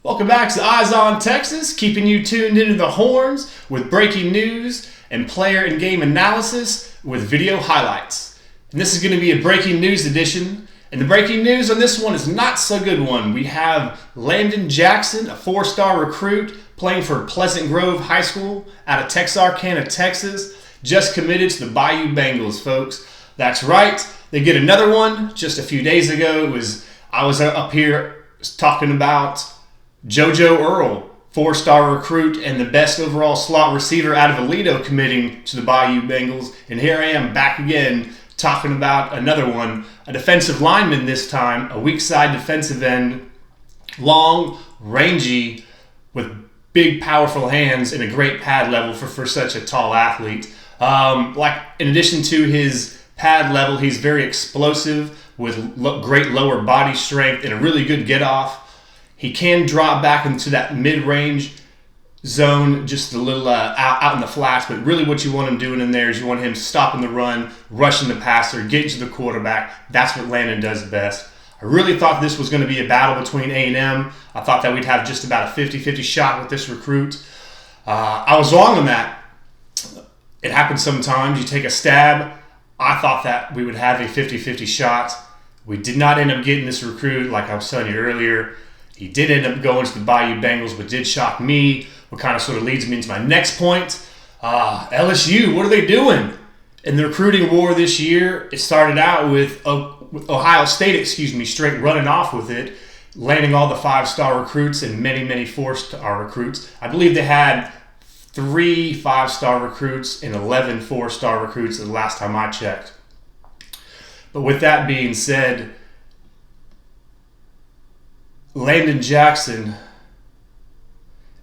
Welcome back to Eyes on Texas, keeping you tuned into the Horns with breaking news and player and game analysis with video highlights. And this is going to be a breaking news edition. And the breaking news on this one is not so good one. We have Landon Jackson, a four-star recruit playing for Pleasant Grove High School out of Texarkana, Texas, just committed to the Bayou Bengals, folks. That's right. They get another one. Just a few days ago, I was up here talking about JoJo Earl, four-star recruit and the best overall slot receiver out of Aledo, committing to the Bayou Bengals. And here I am back again talking about another one, a defensive lineman this time, a weak side defensive end, long, rangy, with big, powerful hands and a great pad level for such a tall athlete. In addition to his pad level, he's very explosive with great lower body strength and a really good get-off. He can drop back into that mid-range zone, just a little out in the flats, but really what you want him doing in there is you want him stopping the run, rushing the passer, getting to the quarterback. That's what Landon does best. I really thought this was going to be a battle between A&M. I thought that we'd have just about a 50-50 shot with this recruit. I was wrong on that. It happens sometimes. You take a stab. I thought that we would have a 50-50 shot. We did not end up getting this recruit, like I was telling you earlier. He did end up going to the Bayou Bengals, but did shock me, what kind of sort of leads me into my next point. LSU, what are they doing? In the recruiting war this year, it started out with Ohio State, straight running off with it, landing all the five-star recruits and many, many four-star recruits. I believe they had 3 five-star recruits and 11 four-star recruits the last time I checked. But with that being said, Landon Jackson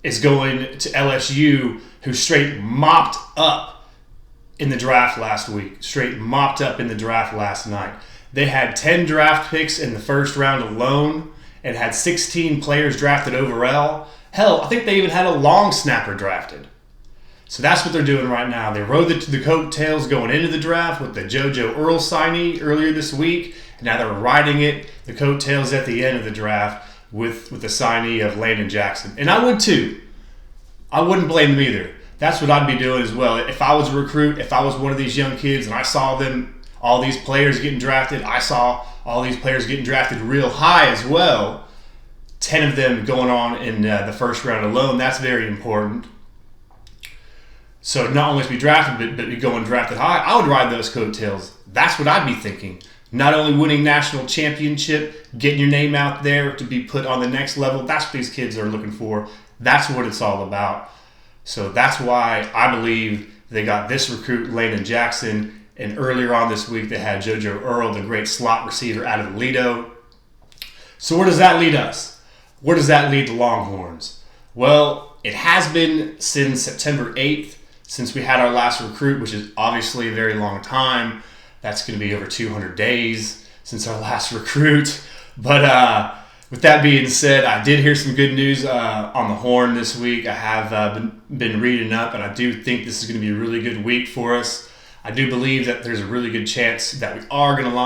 is going to LSU, who straight mopped up in the draft last week, straight mopped up in the draft last night. They had 10 draft picks in the first round alone and had 16 players drafted overall. Hell, I think they even had a long snapper drafted. So that's what they're doing right now. They rode the coattails going into the draft with the JoJo Earl signee earlier this week, and now they're riding the coattails at the end of the draft with the signee of Landon Jackson. And I would too. I wouldn't blame them either. That's what I'd be doing as well. If I was a recruit, if I was one of these young kids and I saw all these players getting drafted, I saw all these players getting drafted real high as well, 10 of them going on in the first round alone, that's very important. So not only to be drafted, but be going drafted high, I would ride those coattails. That's what I'd be thinking. Not only winning national championship, getting your name out there to be put on the next level, that's what these kids are looking for. That's what it's all about. So that's why I believe they got this recruit, Landon Jackson, and earlier on this week they had JoJo Earl, the great slot receiver out of Aledo. So where does that lead us? Where does that lead the Longhorns? Well, it has been since September 8th, since we had our last recruit, which is obviously a very long time. That's going to be over 200 days since our last recruit. But with that being said, I did hear some good news on the Horn this week. I have been reading up, and I do think this is going to be a really good week for us. I do believe that there's a really good chance that we are going to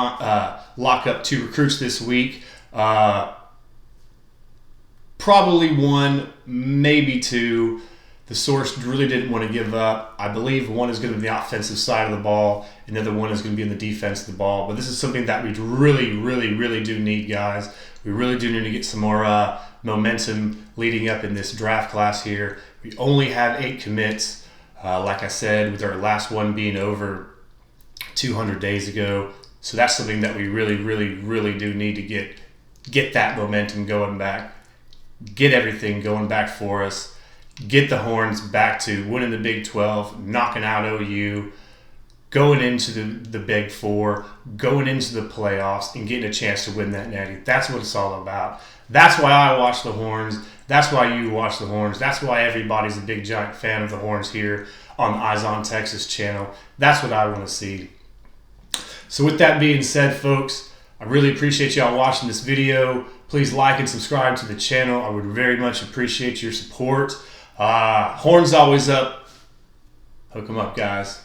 lock up 2 recruits this week. Probably 1, maybe 2. The source really didn't want to give up. I believe one is going to be the offensive side of the ball, and the other one is going to be in the defense of the ball. But this is something that we really, really, really do need, guys. We really do need to get some more momentum leading up in this draft class here. We only have 8 commits, like I said, with our last one being over 200 days ago. So that's something that we really, really, really do need to get that momentum going back, get everything going back for us. Get the Horns back to winning the Big 12, knocking out OU, going into the Big 4, going into the playoffs, and getting a chance to win that natty. That's what it's all about. That's why I watch the Horns. That's why you watch the Horns. That's why everybody's a big, giant fan of the Horns here on the Eyes on Texas channel. That's what I want to see. So with that being said, folks, I really appreciate y'all watching this video. Please like and subscribe to the channel. I would very much appreciate your support. Horns always up. Hook 'em up, guys.